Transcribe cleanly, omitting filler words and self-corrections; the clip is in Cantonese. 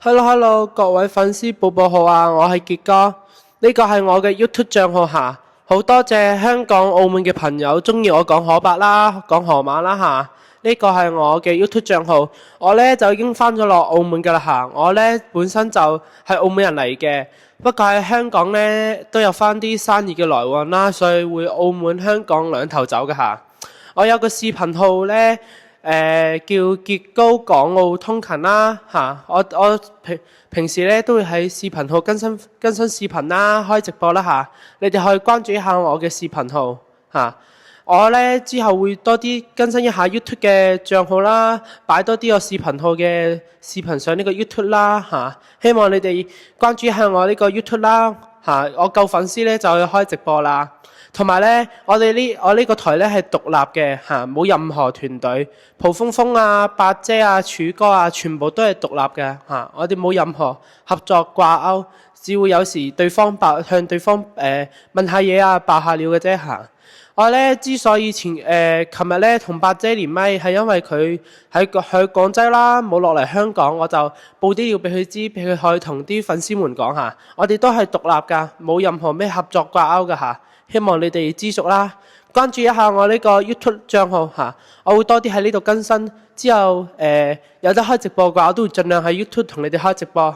Hello，各位粉絲寶寶好啊！我係傑哥，呢個係我嘅 YouTube 帳號嚇，好多謝香港、澳門嘅朋友中意我講可白啦、講河馬啦嚇。呢個係我嘅 YouTube 帳號，我呢就已經翻咗落澳門㗎啦嚇。我呢本身就係澳門人嚟嘅，不過喺香港呢都有翻啲生意嘅來往啦，所以會澳門、香港兩頭走㗎嚇。我有個視頻號呢。叫傑高港澳通勤啦嚇，我平時咧都會喺視頻號更新視頻啦，開直播啦嚇，你哋可以關注一下我嘅視頻號嚇。我咧之後會多啲更新一下 YouTube 嘅帳號啦，擺多啲我視頻號嘅視頻上呢個 YouTube 啦嚇。希望你哋關注一下我呢個 YouTube 啦嚇，我夠粉絲咧就去開直播啦。同埋咧，我呢個台咧係獨立嘅嚇，冇任何團隊。蒲鋒鋒啊、八姐啊、柱哥啊，全部都係獨立嘅嚇。我哋冇任何合作掛鈎，只會有時向對方問下嘢啊、爆下料嘅啫嚇。我咧之所以琴日咧同八姐連麥，係因為佢喺廣州啦，冇落嚟香港，我就報啲料俾佢知，俾佢可以同啲粉絲們講下。我哋都係獨立㗎，冇任何咩合作掛鈎㗎嚇。希望你哋知熟啦，關注一下我呢個 YouTube 帳號嚇，我會多啲喺呢度更新。之後有得開直播嘅話，我都會盡量喺 YouTube 同你哋開直播。